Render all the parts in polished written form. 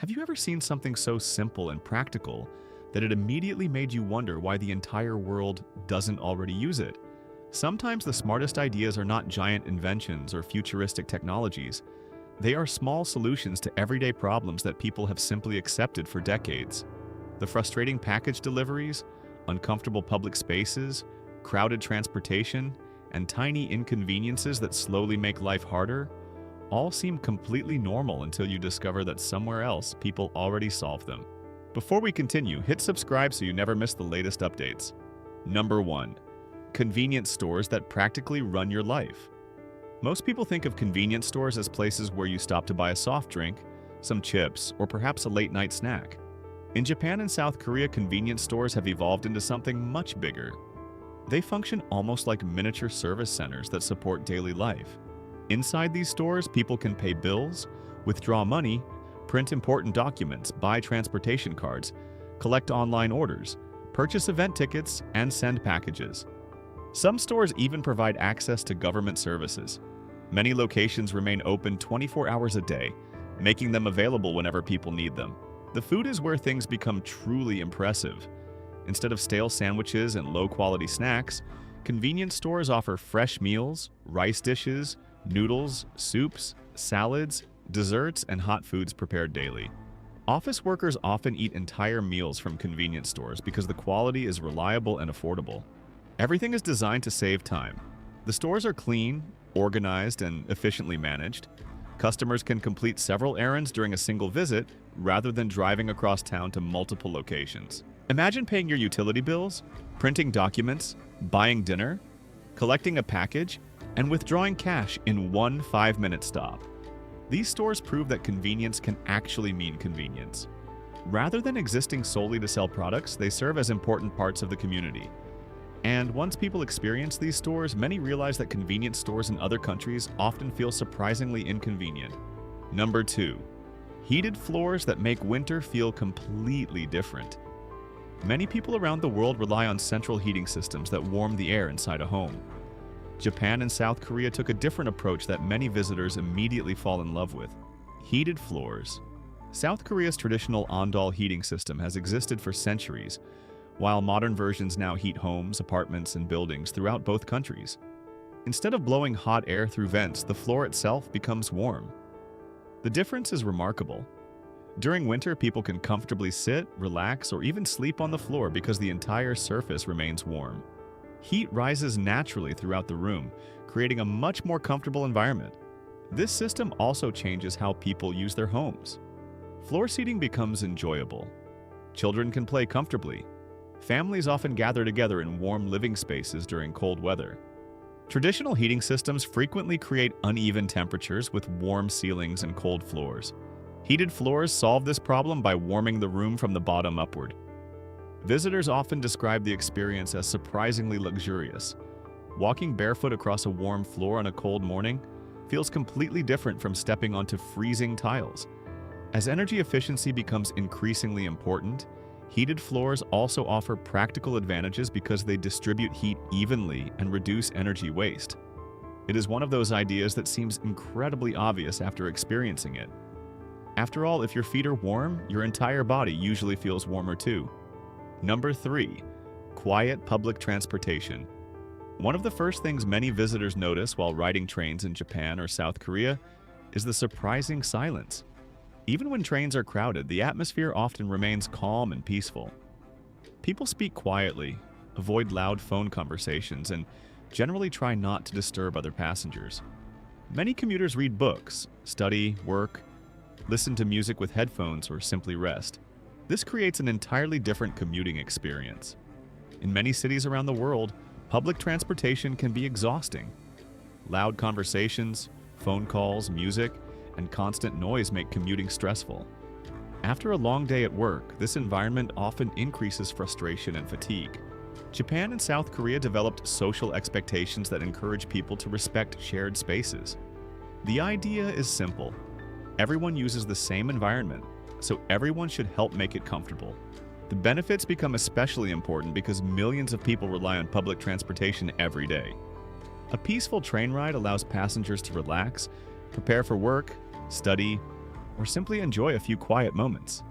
Have you ever seen something so simple and practical that it immediately made you wonder why the entire world doesn't already use it? Sometimes the smartest ideas are not giant inventions or futuristic technologies. They are small solutions to everyday problems that people have simply accepted for decades. The frustrating package deliveries, uncomfortable public spaces, crowded transportation, and tiny inconveniences that slowly make life harder all seem completely normal until you discover that somewhere else people already solved them. Before we continue, hit subscribe so you never miss the latest updates. Number 1. Convenience stores that practically run your life. Most people think of convenience stores as places where you stop to buy a soft drink, some chips, or perhaps a late-night snack. In Japan and South Korea, convenience stores have evolved into something much bigger. They function almost like miniature service centers that support daily life. Inside these stores, people can pay bills, withdraw money, print important documents, buy transportation cards, collect online orders, purchase event tickets, and send packages. Some stores even provide access to government services. Many locations remain open 24 hours a day, making them available whenever people need them. The food is where things become truly impressive. Instead of stale sandwiches and low-quality snacks, convenience stores offer fresh meals, rice dishes, noodles, soups, salads, desserts, and hot foods prepared daily. Office workers often eat entire meals from convenience stores because the quality is reliable and affordable. Everything is designed to save time. The stores are clean, organized, and efficiently managed. Customers can complete several errands during a single visit rather than driving across town to multiple locations. Imagine paying your utility bills, printing documents, buying dinner, collecting a package, and withdrawing cash in one 5-minute stop. These stores prove that convenience can actually mean convenience. Rather than existing solely to sell products, they serve as important parts of the community. And once people experience these stores, many realize that convenience stores in other countries often feel surprisingly inconvenient. Number 2. Heated floors that make winter feel completely different. Many people around the world rely on central heating systems that warm the air inside a home. Japan and South Korea took a different approach that many visitors immediately fall in love with: heated floors. South Korea's traditional Ondol heating system has existed for centuries, while modern versions now heat homes, apartments, and buildings throughout both countries. Instead of blowing hot air through vents, the floor itself becomes warm. The difference is remarkable. During winter, people can comfortably sit, relax, or even sleep on the floor because the entire surface remains warm. Heat rises naturally throughout the room, creating a much more comfortable environment. This system also changes how people use their homes. Floor seating becomes enjoyable. Children can play comfortably. Families often gather together in warm living spaces during cold weather. Traditional heating systems frequently create uneven temperatures with warm ceilings and cold floors. Heated floors solve this problem by warming the room from the bottom upward. Visitors often describe the experience as surprisingly luxurious. Walking barefoot across a warm floor on a cold morning feels completely different from stepping onto freezing tiles. As energy efficiency becomes increasingly important, heated floors also offer practical advantages because they distribute heat evenly and reduce energy waste. It is one of those ideas that seems incredibly obvious after experiencing it. After all, if your feet are warm, your entire body usually feels warmer too. Number 3. Quiet public transportation. One of the first things many visitors notice while riding trains in Japan or South Korea is the surprising silence. Even when trains are crowded, the atmosphere often remains calm and peaceful. People speak quietly, avoid loud phone conversations, and generally try not to disturb other passengers. Many commuters read books, study, work, listen to music with headphones, or simply rest. This creates an entirely different commuting experience. In many cities around the world, public transportation can be exhausting. Loud conversations, phone calls, music, and constant noise make commuting stressful. After a long day at work, this environment often increases frustration and fatigue. Japan and South Korea developed social expectations that encourage people to respect shared spaces. The idea is simple. Everyone uses the same environment, so everyone should help make it comfortable. The benefits become especially important because millions of people rely on public transportation every day. A peaceful train ride allows passengers to relax, prepare for work, study, or simply enjoy a few quiet moments.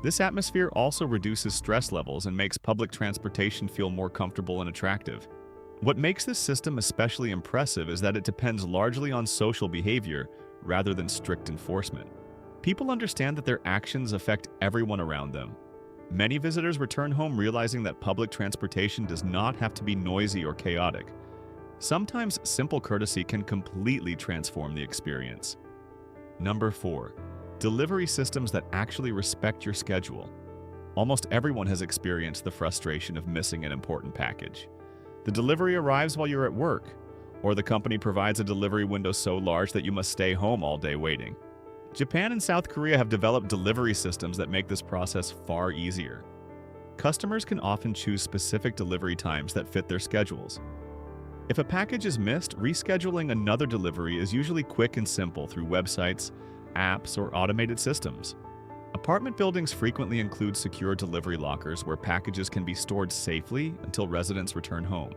This atmosphere also reduces stress levels and makes public transportation feel more comfortable and attractive. What makes this system especially impressive is that it depends largely on social behavior rather than strict enforcement. People understand that their actions affect everyone around them. Many visitors return home realizing that public transportation does not have to be noisy or chaotic. Sometimes simple courtesy can completely transform the experience. Number 4. Delivery systems that actually respect your schedule. Almost everyone has experienced the frustration of missing an important package. The delivery arrives while you're at work, or the company provides a delivery window so large that you must stay home all day waiting. Japan and South Korea have developed delivery systems that make this process far easier. Customers can often choose specific delivery times that fit their schedules. If a package is missed, rescheduling another delivery is usually quick and simple through websites, apps, or automated systems. Apartment buildings frequently include secure delivery lockers where packages can be stored safely until residents return home.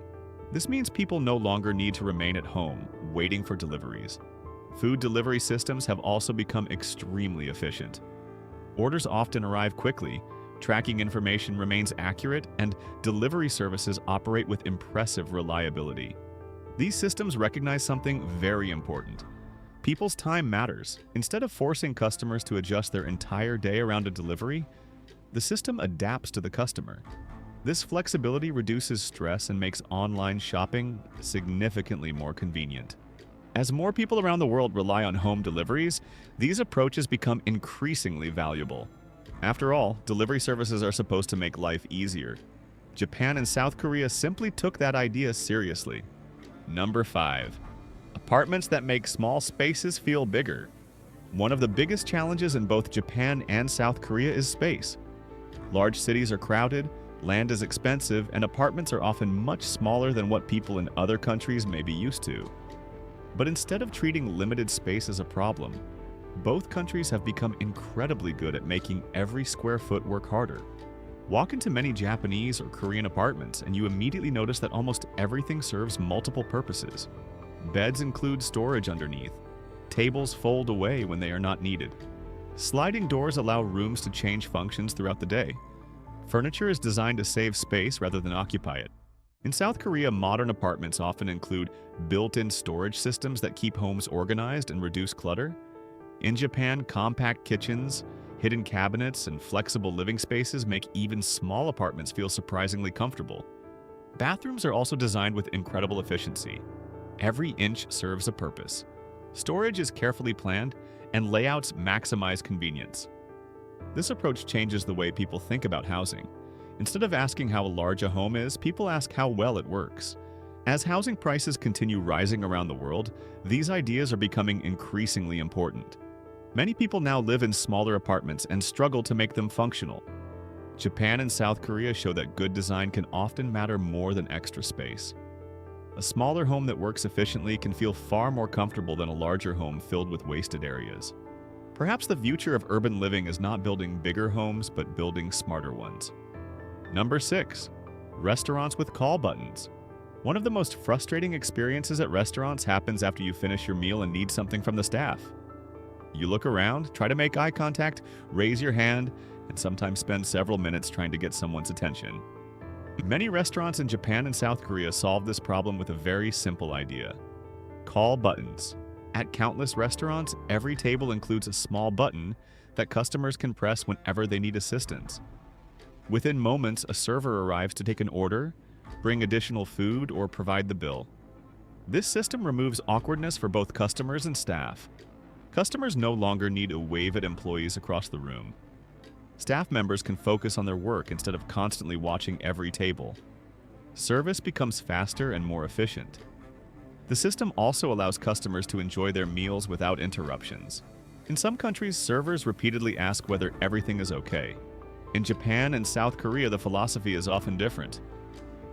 This means people no longer need to remain at home, waiting for deliveries. Food delivery systems have also become extremely efficient. Orders often arrive quickly, tracking information remains accurate, and delivery services operate with impressive reliability. These systems recognize something very important. People's time matters. Instead of forcing customers to adjust their entire day around a delivery, the system adapts to the customer. This flexibility reduces stress and makes online shopping significantly more convenient. As more people around the world rely on home deliveries, these approaches become increasingly valuable. After all, delivery services are supposed to make life easier. Japan and South Korea simply took that idea seriously. Number 5. Apartments that make small spaces feel bigger. One of the biggest challenges in both Japan and South Korea is space. Large cities are crowded, land is expensive, and apartments are often much smaller than what people in other countries may be used to. But instead of treating limited space as a problem, both countries have become incredibly good at making every square foot work harder. Walk into many Japanese or Korean apartments and you immediately notice that almost everything serves multiple purposes. Beds include storage underneath. Tables fold away when they are not needed. Sliding doors allow rooms to change functions throughout the day. Furniture is designed to save space rather than occupy it. In South Korea, modern apartments often include built-in storage systems that keep homes organized and reduce clutter. In Japan, compact kitchens, hidden cabinets, and flexible living spaces make even small apartments feel surprisingly comfortable. Bathrooms are also designed with incredible efficiency. Every inch serves a purpose. Storage is carefully planned, and layouts maximize convenience. This approach changes the way people think about housing. Instead of asking how large a home is, people ask how well it works. As housing prices continue rising around the world, these ideas are becoming increasingly important. Many people now live in smaller apartments and struggle to make them functional. Japan and South Korea show that good design can often matter more than extra space. A smaller home that works efficiently can feel far more comfortable than a larger home filled with wasted areas. Perhaps the future of urban living is not building bigger homes, but building smarter ones. Number 6. Restaurants with call buttons. One of the most frustrating experiences at restaurants happens after you finish your meal and need something from the staff. You look around, try to make eye contact, raise your hand, and sometimes spend several minutes trying to get someone's attention. Many restaurants in Japan and South Korea solve this problem with a very simple idea: call buttons. At countless restaurants, every table includes a small button that customers can press whenever they need assistance. Within moments, a server arrives to take an order, bring additional food, or provide the bill. This system removes awkwardness for both customers and staff. Customers no longer need to wave at employees across the room. Staff members can focus on their work instead of constantly watching every table. Service becomes faster and more efficient. The system also allows customers to enjoy their meals without interruptions. In some countries, servers repeatedly ask whether everything is okay. In Japan and South Korea, the philosophy is often different.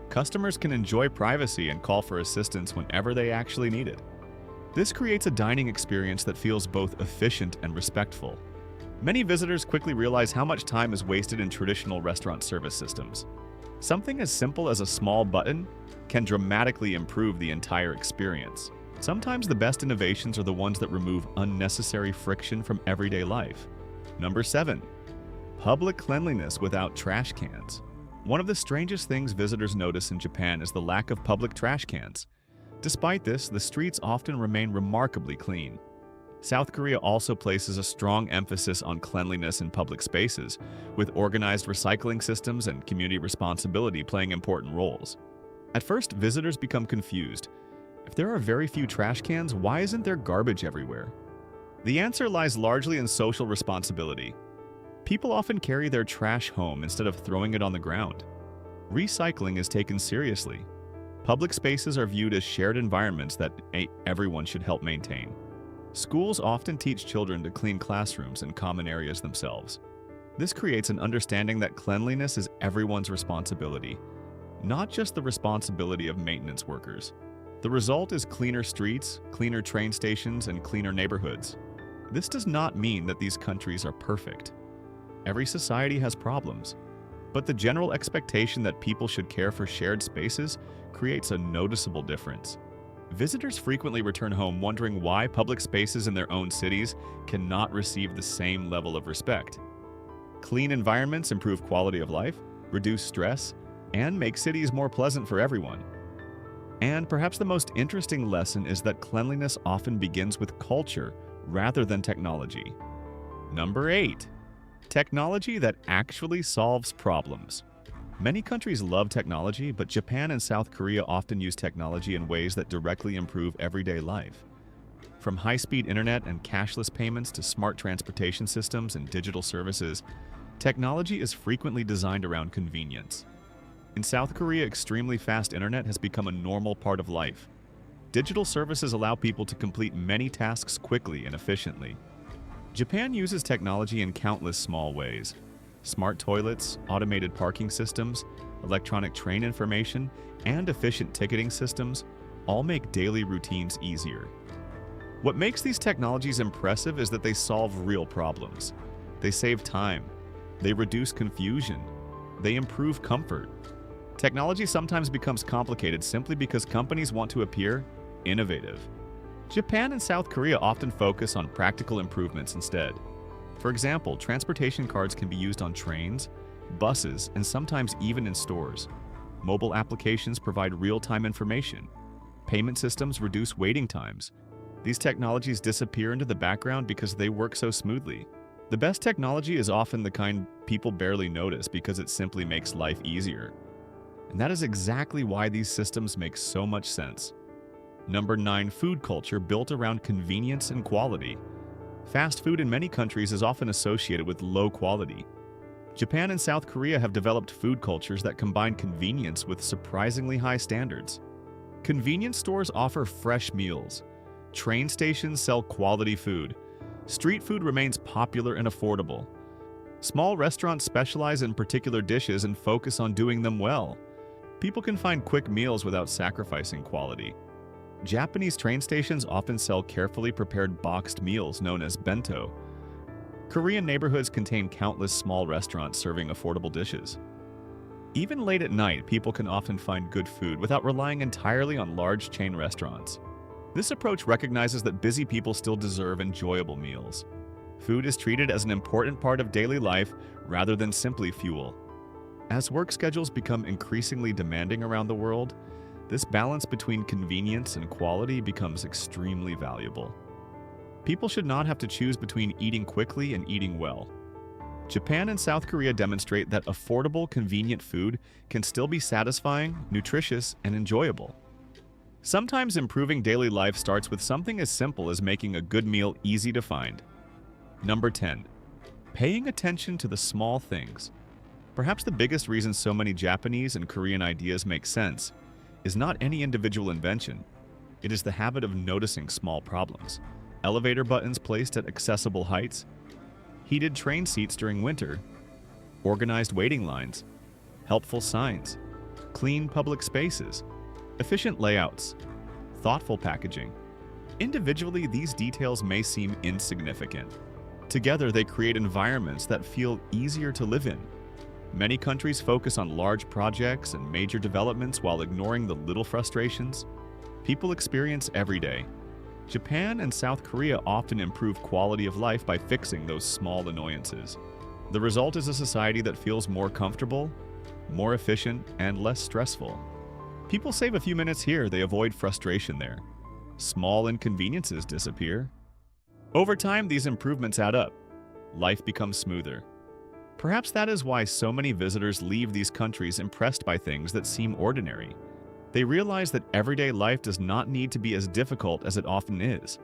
Customers can enjoy privacy and call for assistance whenever they actually need it. This creates a dining experience that feels both efficient and respectful. Many visitors quickly realize how much time is wasted in traditional restaurant service systems. Something as simple as a small button can dramatically improve the entire experience. Sometimes the best innovations are the ones that remove unnecessary friction from everyday life. Number 7. Public cleanliness without trash cans. One of the strangest things visitors notice in Japan is the lack of public trash cans. Despite this, the streets often remain remarkably clean. South Korea also places a strong emphasis on cleanliness in public spaces, with organized recycling systems and community responsibility playing important roles. At first, visitors become confused. If there are very few trash cans, why isn't there garbage everywhere? The answer lies largely in social responsibility. People often carry their trash home instead of throwing it on the ground. Recycling is taken seriously. Public spaces are viewed as shared environments that everyone should help maintain. Schools often teach children to clean classrooms and common areas themselves. This creates an understanding that cleanliness is everyone's responsibility, not just the responsibility of maintenance workers. The result is cleaner streets, cleaner train stations, and cleaner neighborhoods. This does not mean that these countries are perfect. Every society has problems, but the general expectation that people should care for shared spaces creates a noticeable difference. Visitors frequently return home wondering why public spaces in their own cities cannot receive the same level of respect. Clean environments improve quality of life, reduce stress, and make cities more pleasant for everyone. And perhaps the most interesting lesson is that cleanliness often begins with culture rather than technology. Number 8. Technology that actually solves problems. Many countries love technology, but Japan and South Korea often use technology in ways that directly improve everyday life. From high-speed internet and cashless payments to smart transportation systems and digital services, technology is frequently designed around convenience. In South Korea, extremely fast internet has become a normal part of life. Digital services allow people to complete many tasks quickly and efficiently. Japan uses technology in countless small ways. Smart toilets, automated parking systems, electronic train information, and efficient ticketing systems all make daily routines easier. What makes these technologies impressive is that they solve real problems. They save time. They reduce confusion. They improve comfort. Technology sometimes becomes complicated simply because companies want to appear innovative. Japan and South Korea often focus on practical improvements instead. For example, transportation cards can be used on trains, buses, and sometimes even in stores. Mobile applications provide real-time information. Payment systems reduce waiting times. These technologies disappear into the background because they work so smoothly. The best technology is often the kind people barely notice because it simply makes life easier. And that is exactly why these systems make so much sense. Number 9. Food culture built around convenience and quality. Fast food in many countries is often associated with low quality. Japan and South Korea have developed food cultures that combine convenience with surprisingly high standards. Convenience stores offer fresh meals. Train stations sell quality food. Street food remains popular and affordable. Small restaurants specialize in particular dishes and focus on doing them well. People can find quick meals without sacrificing quality. Japanese train stations often sell carefully prepared boxed meals known as bento. Korean neighborhoods contain countless small restaurants serving affordable dishes. Even late at night, people can often find good food without relying entirely on large chain restaurants. This approach recognizes that busy people still deserve enjoyable meals. Food is treated as an important part of daily life rather than simply fuel. As work schedules become increasingly demanding around the world, this balance between convenience and quality becomes extremely valuable. People should not have to choose between eating quickly and eating well. Japan and South Korea demonstrate that affordable, convenient food can still be satisfying, nutritious, and enjoyable. Sometimes improving daily life starts with something as simple as making a good meal easy to find. Number 10. Paying attention to the small things. Perhaps the biggest reason so many Japanese and Korean ideas make sense is not any individual invention. It is the habit of noticing small problems. Elevator buttons placed at accessible heights, heated train seats during winter, organized waiting lines, helpful signs, clean public spaces, efficient layouts, thoughtful packaging. Individually, these details may seem insignificant. Together, they create environments that feel easier to live in. Many countries focus on large projects and major developments while ignoring the little frustrations. people experience every day. Japan and South Korea often improve quality of life by fixing those small annoyances. The result is a society that feels more comfortable, more efficient, and less stressful. People save a few minutes here, they avoid frustration there. Small inconveniences disappear. Over time, these improvements add up. Life becomes smoother. Perhaps that is why so many visitors leave these countries impressed by things that seem ordinary. They realize that everyday life does not need to be as difficult as it often is.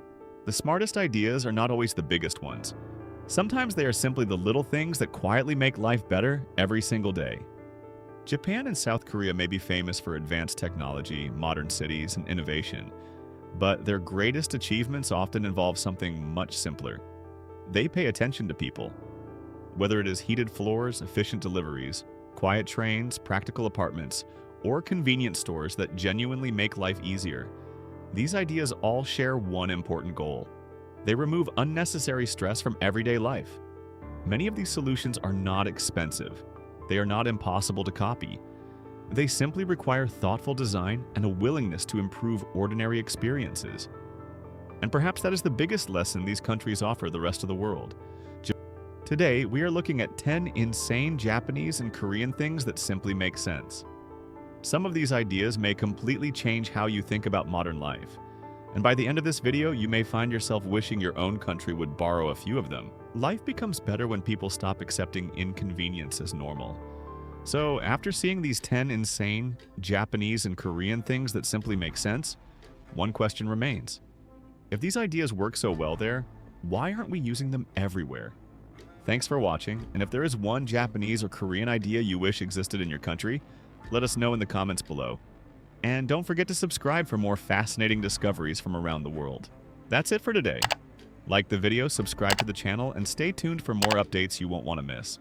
The smartest ideas are not always the biggest ones. Sometimes they are simply the little things that quietly make life better every single day. Japan and South Korea may be famous for advanced technology, modern cities, and innovation, but their greatest achievements often involve something much simpler. They pay attention to people. Whether it is heated floors, efficient deliveries, quiet trains, practical apartments, or convenience stores that genuinely make life easier, these ideas all share one important goal. They remove unnecessary stress from everyday life. Many of these solutions are not expensive. They are not impossible to copy. They simply require thoughtful design and a willingness to improve ordinary experiences. And perhaps that is the biggest lesson these countries offer the rest of the world. Today, we are looking at 10 insane Japanese and Korean things that simply make sense. Some of these ideas may completely change how you think about modern life. And by the end of this video, you may find yourself wishing your own country would borrow a few of them. Life becomes better when people stop accepting inconvenience as normal. So, after seeing these 10 insane Japanese and Korean things that simply make sense, one question remains. If these ideas work so well there, why aren't we using them everywhere? Thanks for watching, and if there is one Japanese or Korean idea you wish existed in your country, let us know in the comments below. And don't forget to subscribe for more fascinating discoveries from around the world. That's it for today. Like the video, subscribe to the channel, and stay tuned for more updates you won't want to miss.